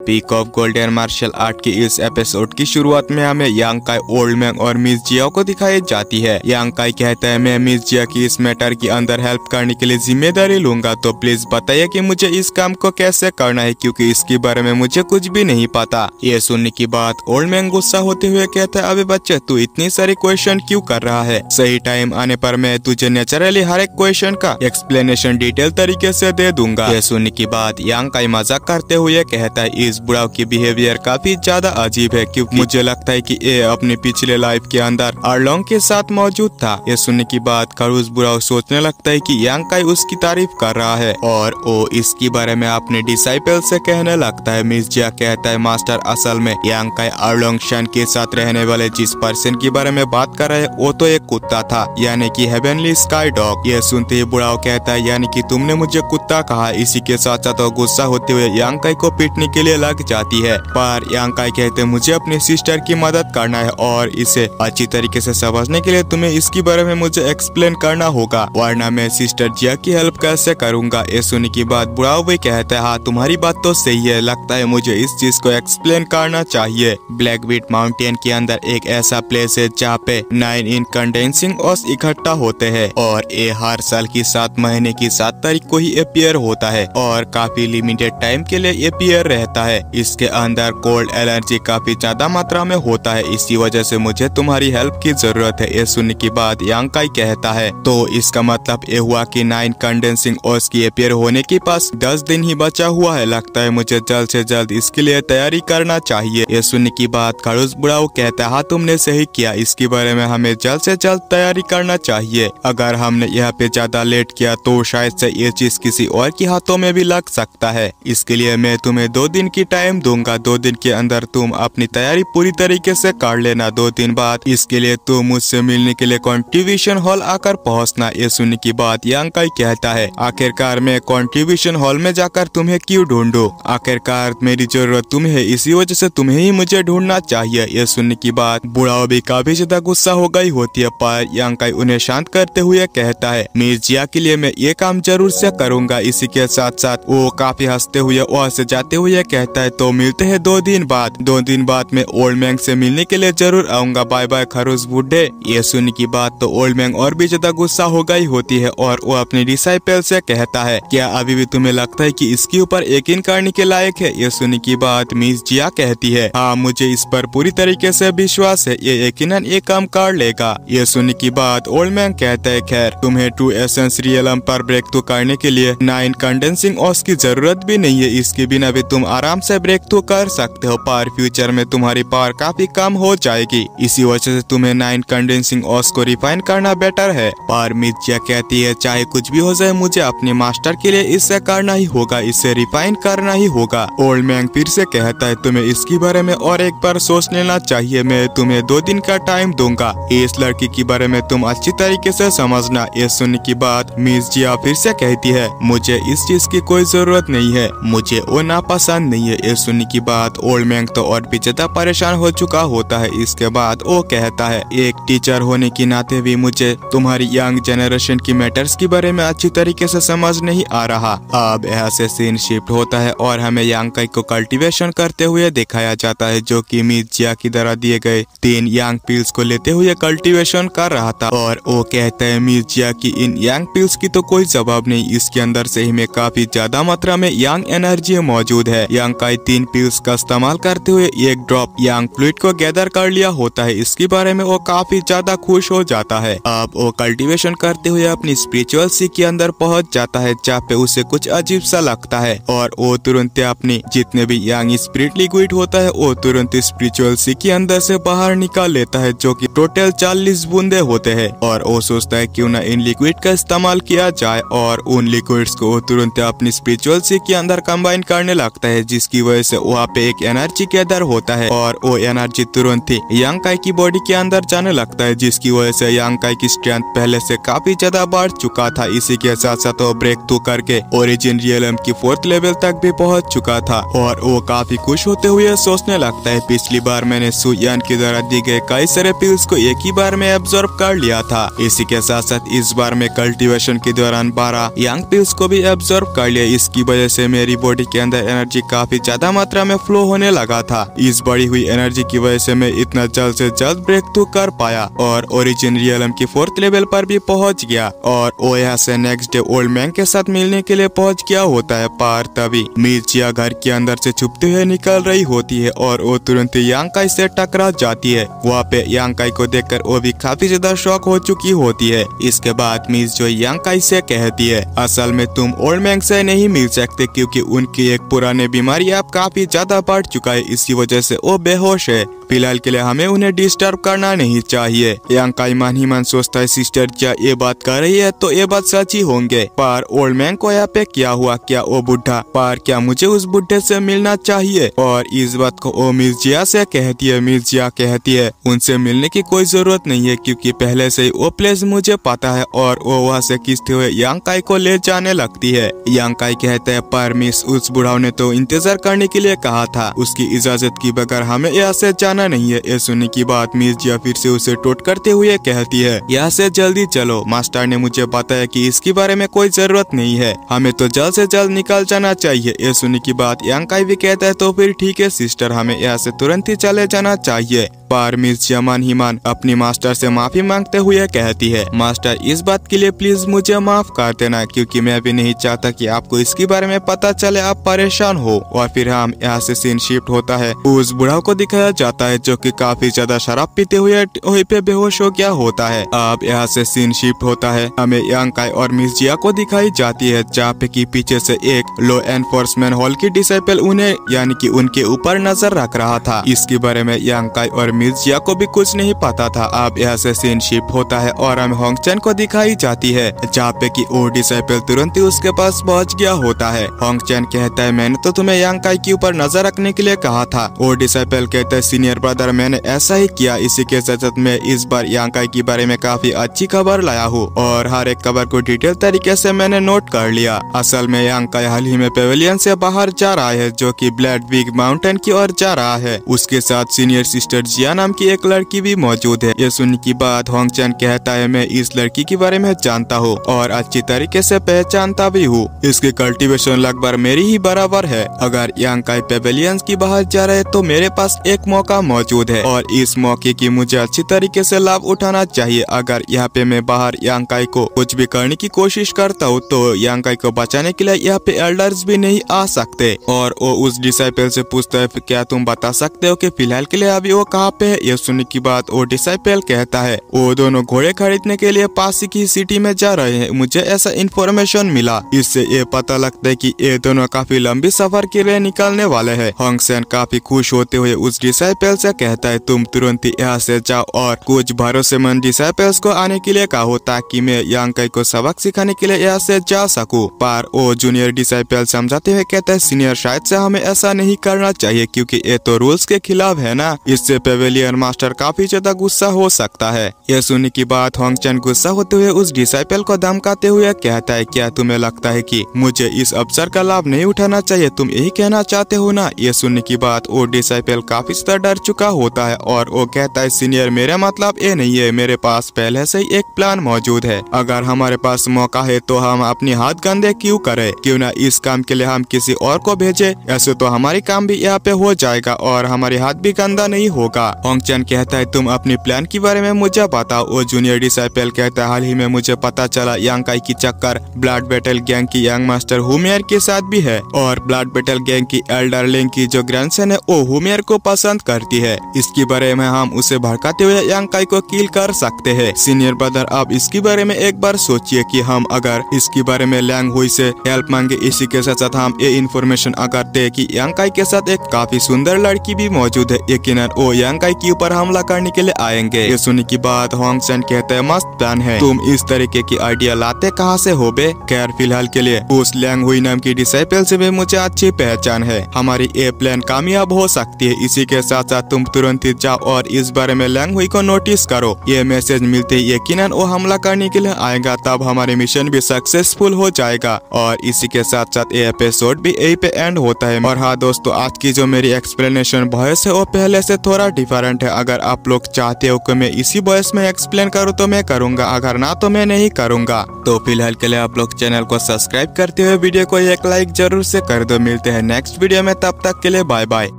Peak of golden martial art की इस episode की शुरुआत में हमें यांग काई ओल्ड मैन और मिस जिया को दिखाई जाती है। यांग काई कहता है मैं मिस जिया की इस मैटर के अंदर हेल्प करने के लिए जिम्मेदारी लूंगा, तो प्लीज बताइए कि मुझे इस काम को कैसे करना है क्योंकि इसके बारे में मुझे कुछ भी नहीं पता। ये सुनने की बात ओल्ड मैन गुस्सा होते हुए कहता है अबे बच्चे तू इतनी सारी क्वेश्चन क्यों कर रहा है, सही टाइम आने पर मैं तुझे नेचुरली हर एक क्वेश्चन का एक्सप्लेनेशन डिटेल तरीके से दे दूंगा। ये सुनने की बात यांग काई मजाक करते हुए कहता है इस बुढ़ाओ की बिहेवियर काफी ज्यादा अजीब है क्योंकि मुझे लगता है कि ये अपने पिछले लाइफ के अंदर आर्लोंग के साथ मौजूद था। ये सुनने की बात खड़ूस बुढ़ाओ सोचने लगता है कि यांग काई उसकी तारीफ कर रहा है और वो इसके बारे में अपने डिसाइपल से कहने लगता है। मिस जिया कहता है मास्टर असल में यांग काई आर्लोंग शन के साथ रहने वाले जिस पर्सन के बारे में बात कर रहे हैं वो तो एक कुत्ता था, यानी कि हेवनली स्काई डॉग। ये सुनते ही बुढ़ाओ कहता है यानी कि तुमने मुझे कुत्ता कहा। इसी के साथ साथ गुस्सा होते हुए यांग काई को पीटने के लिए लग जाती है, पर यांग काई कहते मुझे अपनी सिस्टर की मदद करना है और इसे अच्छी तरीके से समझने के लिए तुम्हें इसके बारे में मुझे एक्सप्लेन करना होगा, वरना मैं सिस्टर जिया की हेल्प कैसे करूंगा। ये सुनने की बात बुढ़ाओ भी कहता है हाँ तुम्हारी बात तो सही है, लगता है मुझे इस चीज को एक्सप्लेन करना चाहिए। ब्लैकबीट माउंटेन के अंदर एक ऐसा प्लेस है जहाँ पे 9 इनकंडेंसिंग ओस इकट्ठा होते हैं और ये हर साल की 7 महीने की 7 तारीख को ही अपीयर होता है और काफी लिमिटेड टाइम के लिए अपीयर रहता है। इसके अंदर कोल्ड एनर्जी काफी ज्यादा मात्रा में होता है, इसी वजह से मुझे तुम्हारी हेल्प की जरूरत है। ये सुनने की बात यांग काई कहता है तो इसका मतलब ये हुआ कि 9 कंडेंसिंग ओस की अपीयर होने के पास 10 दिन ही बचा हुआ है, लगता है मुझे जल्द से जल्द इसके लिए तैयारी करना चाहिए। ये सुनने की बात खड़ूस बुढ़ाओ कहता है हाँ तुमने सही किया, इसके बारे में हमें जल्द से जल्द तैयारी करना चाहिए। अगर हमने यहाँ पे ज्यादा लेट किया तो शायद से ये चीज किसी और के हाथों में भी लग सकता है, इसके लिए मैं तुम्हें 2 दिन की टाइम दूंगा। 2 दिन के अंदर तुम अपनी तैयारी पूरी तरीके से कर लेना। 2 दिन बाद इसके लिए तुम मुझसे मिलने के लिए कॉन्ट्रीब्यूशन हॉल आकर पहुंचना। ये सुनने की बात यांग काई कहता है आखिरकार मैं कॉन्ट्रीब्यूशन हॉल में जाकर तुम्हें क्यों ढूंढूं, आखिरकार मेरी जरूरत तुम्हें है, इसी वजह से तुम्हें ही मुझे ढूंढना चाहिए। ये सुनने की बात बुढ़ाओ भी काफी ज्यादा गुस्सा हो गई होती है, पर यांग काई उन्हें शांत करते हुए कहता है मिस जिया के लिए मैं ये काम जरूर से करूंगा। इसी के साथ साथ वो काफी हंसते हुए वहाँ से जाते हुए कहता है तो मिलते हैं 2 दिन बाद। 2 दिन बाद मैं ओल्ड मैन से मिलने के लिए जरूर आऊंगा, बाय बाय खरूस बूढ़े। ये सुनने की बात तो ओल्ड मैन और भी ज्यादा गुस्सा हो गई होती है और वो अपने डिसाइपल से कहता है क्या अभी भी तुम्हें लगता है कि इसके ऊपर यकीन करने के लायक है। ये सुनने की बात मिस जिया कहती है हाँ मुझे इस पर पूरी तरीके से विश्वास है, ये यकीनन ये काम कर लेगा। ये सुनने की बात ओल्ड मैन कहता है खैर तुम्हें ट्रू एसेंस रियलम पर ब्रेक थ्रू करने के लिए 9 कंडेंसिंग ओस की जरूरत भी नहीं है, इसके बिना भी तुम आराम से ब्रेक थ्रू कर सकते हो, पर फ्यूचर में तुम्हारी पावर काफी कम हो जाएगी, इसी वजह से तुम्हें 9 कंडेंसिंग ओस को रिफाइन करना बेटर है। पर मिस जिया कहती है चाहे कुछ भी हो जाए मुझे अपने मास्टर के लिए इसे करना ही होगा, इसे रिफाइन करना ही होगा। ओल्ड मैन फिर से कहता है तुम्हें इसके बारे में और एक बार सोच लेना चाहिए, मैं तुम्हें 2 दिन का टाइम दूंगा, इस लड़की के बारे में तुम अच्छी तरीके से समझना। ये सुनने की बात मिस जिया फिर से कहती है मुझे इस चीज की कोई जरूरत नहीं है, मुझे वो नापसंद नहीं है। ये सुनने की बात ओल्ड मैन तो और भी ज्यादा परेशान हो चुका होता है। इसके बाद वो कहता है एक टीचर होने के नाते भी मुझे तुम्हारी यंग जनरेशन की मैटर्स के बारे में अच्छी तरीके से समझ नहीं आ रहा। अब यहाँ से सीन शिफ्ट होता है और हमें यांग काई को कल्टीवेशन करते हुए दिखाया जाता है जो कि मिस जिया की द्वारा दिए गए 3 यंग पिल्स को लेते हुए कल्टीवेशन कर रहा था और वो कहता है मिस जिया की इन यंग पिल्स की तो कोई जवाब नहीं, इसके अंदर से ही में काफी ज्यादा मात्रा में यंग एनर्जी मौजूद है। यांग काई 3 पिल्स का इस्तेमाल करते हुए एक ड्रॉप यंग फ्लूइड को गैदर कर लिया होता है, इसके बारे में वो काफी ज्यादा खुश हो जाता है। अब वो कल्टीवेशन करते हुए अपनी स्पिरिचुअल सी के अंदर पहुंच जाता है जहाँ पे उसे कुछ अजीब सा लगता है और वो तुरंत अपनी जितने भी यंग स्पिरिट लिक्विड होता है वो तुरंत स्पिरिचुअल सी के अंदर से बाहर निकाल लेता है जो कि टोटल 40 बूंदे होते हैं और वो सोचता है क्यों ना इन लिक्विड का इस्तेमाल किया जाए और उन लिक्विड्स को तुरंत अपनी स्पिरिचुअल सी के अंदर कंबाइन करने लगता है, जिसकी वजह से वहाँ पे एक एनर्जी गैदर होता है और वो एनर्जी तुरंत ही यांग काई की बॉडी के अंदर जाने लगता है, जिसकी वजह से यांग काई की स्ट्रेंथ पहले से काफी ज्यादा बढ़ चुका था। इसी के साथ साथ वो ब्रेक थ्रू करके ओरिजिन रियलम की 4th लेवल तक भी पहुंच चुका था और वो काफी खुश होते हुए सोचने लगता है पिछली बार मैंने सु यान के द्वारा दी गए कई सारे पिल्स को एक ही बार में एब्जॉर्ब कर लिया था। इसी के साथ साथ इस बार में कल्टीवेशन के दौरान 12 यंग पिल्स को भी एब्जॉर्ब कर लिया, इसकी वजह से मेरी बॉडी के अंदर एनर्जी काफी काफी ज्यादा मात्रा में फ्लो होने लगा था। इस बढ़ी हुई एनर्जी की वजह से मैं इतना जल्द से जल्द ब्रेक थ्रू कर पाया और ओरिजिन रियलम की 4th लेवल पर भी पहुंच गया और वो यहाँ से नेक्स्ट डे ओल्ड मैन के साथ मिलने के लिए पहुंच गया होता है। पर तभी मिर्चिया घर के अंदर से छुपते हुए निकल रही होती है और वो तुरंत ही यांकाई से टकरा जाती है। वहाँ पे यांकाई को देखकर वो भी काफी ज्यादा शॉक हो चुकी होती है। इसके बाद मिस जो यांकाई से कहती है, असल में तुम ओल्ड मैन से नहीं मिल सकते क्योंकि उनकी एक पुरानी बीमारी अब काफी ज्यादा बढ़ चुका है, इसी वजह से वो बेहोश है। फिलहाल के लिए हमें उन्हें डिस्टर्ब करना नहीं चाहिए। यांकाई मन ही मन सोचता है सिस्टर क्या ये बात कर रही है तो ये बात सच ही होंगे। पर ओल्ड मैन को यहाँ पे क्या हुआ, क्या वो बुढ़ा, पर क्या मुझे उस बुढ़े से मिलना चाहिए? और इस बात को वो मिर्जिया से कहती है। मिर्जिया कहती है उनसे मिलने की कोई जरूरत नहीं है क्योंकि पहले से ही वो प्लेस मुझे पता है और वो वहाँ से खींचते हुए यांकाई को ले जाने लगती है। यांकाई कहते है पर मिस उस बुढ़ाओ ने तो इंतजार करने के लिए कहा था, उसकी इजाजत की बगैर हमें यहाँ से जाना नहीं है। ये सुनने की बात मिर्जिया फिर से उसे टोट करते हुए कहती है, यहाँ से जल्दी चलो, मास्टर ने मुझे बताया कि इसके बारे में कोई जरूरत नहीं है, हमें तो जल्द से जल्द निकल जाना चाहिए। ये सुनने की बात यांकाई भी कहता है तो फिर ठीक है सिस्टर, हमें यहाँ से तुरंत ही चले जाना चाहिए। पर मिर्जिया मन ही मन अपनी मास्टर से माफी मांगते हुए कहती है, मास्टर इस बात के लिए प्लीज मुझे माफ कर देना क्योंकि मैं भी नहीं चाहता कि आपको इसके बारे में पता चले आप परेशान हो। और फिर हम यहाँ से सीन शिफ्ट होता है। उस बुढ़ाओ को दिखाया जाता है जो कि काफी ज्यादा शराब पीते हुए वहीं पे बेहोश हो गया होता है। अब यहाँ से सीन शिफ्ट होता है, हमें यांकाई और मिर्जिया को दिखाई जाती है जहाँ पे की पीछे से एक लॉ एनफोर्समेंट हॉल की डिसाइपल उन्हें यानी कि उनके ऊपर नजर रख रहा था। इसके बारे में यांकाई और मिर्जिया को भी कुछ नहीं पता था। अब यहाँ से सीन शिफ्ट होता है और हमें होंगचन को दिखाई जाती है जहाँ पे की वो डिसाइपल तुरंत ही उसके पास पहुँच गया होता है। होंगचन कहता है मैंने तो तुम्हें यांकाई के ऊपर नजर रखने के लिए कहा था। वो डिसाइपल कहता है सीनियर ब्रदर मैंने ऐसा ही किया, इसी के साथ में इस बार यांकाई के बारे में काफी अच्छी खबर लाया हूँ और हर एक खबर को डिटेल तरीके से मैंने नोट कर लिया। असल में यांकाई हाल ही में पेविलियन से बाहर जा रहा है जो कि ब्लैड बिग माउंटेन की ओर जा रहा है। उसके साथ सीनियर सिस्टर जिया नाम की एक लड़की भी मौजूद है। ये सुनने की बात होंगचन कहता है मैं इस लड़की के बारे में जानता हूँ और अच्छी तरीके से पहचानता भी हूँ, इसकी कल्टीवेशन लगभग मेरी ही बराबर है। अगर यांकाई पेविलियन की बाहर जा रहे तो मेरे पास एक मौका मौजूद है और इस मौके की मुझे अच्छी तरीके से लाभ उठाना चाहिए। अगर यहाँ पे मैं बाहर यांकाई को कुछ भी करने की कोशिश करता हूँ तो यांकाई को बचाने के लिए यहाँ पे एल्डर्स भी नहीं आ सकते। और वो उस डिसाइपल से पूछता है क्या तुम बता सकते हो कि फिलहाल के लिए अभी वो कहाँ पे है? ये सुनने की बात वो डिसाइपल कहता है वो दोनों घोड़े खरीदने के लिए पास की सिटी में जा रहे हैं, मुझे ऐसा इन्फॉर्मेशन मिला, इससे ये पता लगता है कि ये दोनों काफी लंबी सफर के लिए निकलने वाले हैं। होंगसेन काफी खुश होते हुए उस डिसाइपल से कहता है तुम तुरंत ही यहाँ से जाओ और कुछ भरोसेमंद डिसाइपल्स को आने के लिए कहो ताकि मैं यांकाई को सबक सिखाने के लिए यहाँ से जा सकूं। पर वो जूनियर डिसाइपल समझाते हुए कहता है सीनियर शायद से हमें ऐसा नहीं करना चाहिए क्योंकि ये तो रूल्स के खिलाफ है ना, इससे पेविलियन मास्टर काफी ज्यादा गुस्सा हो सकता है। यह सुनने की बात होंगचन गुस्सा होते हुए उस डिसाइपल को धमकाते हुए कहता है क्या तुम्हें लगता है कि मुझे इस अवसर का लाभ नहीं उठाना चाहिए, तुम यही कहना चाहते हो ना? ये सुनने की बात वो डिसाइपल काफी ज्यादा डर चुका होता है और वो कहता है सीनियर मेरा मतलब ये नहीं है, मेरे पास पहले से ही एक प्लान मौजूद है, अगर हमारे पास मौका है तो हम अपने हाथ गंदे क्यों करें, क्यों ना इस काम के लिए हम किसी और को भेजे, ऐसे तो हमारी काम भी यहाँ पे हो जाएगा और हमारे हाथ भी गंदा नहीं होगा। होंगचन कहता है तुम अपनी प्लान के बारे में मुझे बताओ। वो जूनियर डिसाइपल कहता है हाल ही में मुझे पता चला यांकाई की चक्कर ब्लड बैटल गैंग की यंग मास्टर हुमियर के साथ भी है और ब्लड बैटल गैंग की एल्डर लिंग की जो ग्रैंडसन है वो हुमियर को पसंद करती है, इसके बारे में हम उसे भड़काते हुए यांकाई को किल कर सकते हैं। सीनियर ब्रदर आप इसके बारे में एक बार सोचिए कि हम अगर इसके बारे में लैंग हुई से हेल्प मांगे, इसी के साथ साथ हम ये इन्फॉर्मेशन अगर दे कि यांकाई के साथ एक काफी सुंदर लड़की भी मौजूद है, यकीनन वो यांकाई के ऊपर हमला करने के लिए आएंगे। ये सुनने की बात होंगचन कहते हैं मस्त प्लान है, तुम इस तरीके की आइडिया लाते कहाँ से हो बे? खैर फिलहाल के लिए उस लैंग हुई नाम की डिसाइपल से भी मुझे अच्छी पहचान है, हमारी ये प्लान कामयाब हो सकती है। इसी के साथ साथ बाद तुम तुरंत ही जाओ और इस बारे में लैंग हुई को नोटिस करो। ये मैसेज मिलते ही यकीनन वो हमला करने के लिए आएगा, तब हमारे मिशन भी सक्सेसफुल हो जाएगा। और इसी के साथ साथ ये एपिसोड भी यही पे एंड होता है। और हाँ दोस्तों, आज की जो मेरी एक्सप्लेनेशन वॉइस है वो पहले से थोड़ा डिफरेंट है। अगर आप लोग चाहते हो कि मैं इसी वॉइस में एक्सप्लेन करूँ तो मैं करूंगा, अगर ना तो मैं नहीं करूंगा। तो फिलहाल के लिए आप लोग चैनल को सब्सक्राइब करते हुए वीडियो को एक लाइक जरूर से कर दो। मिलते हैं नेक्स्ट वीडियो में, तब तक के लिए बाय बाय।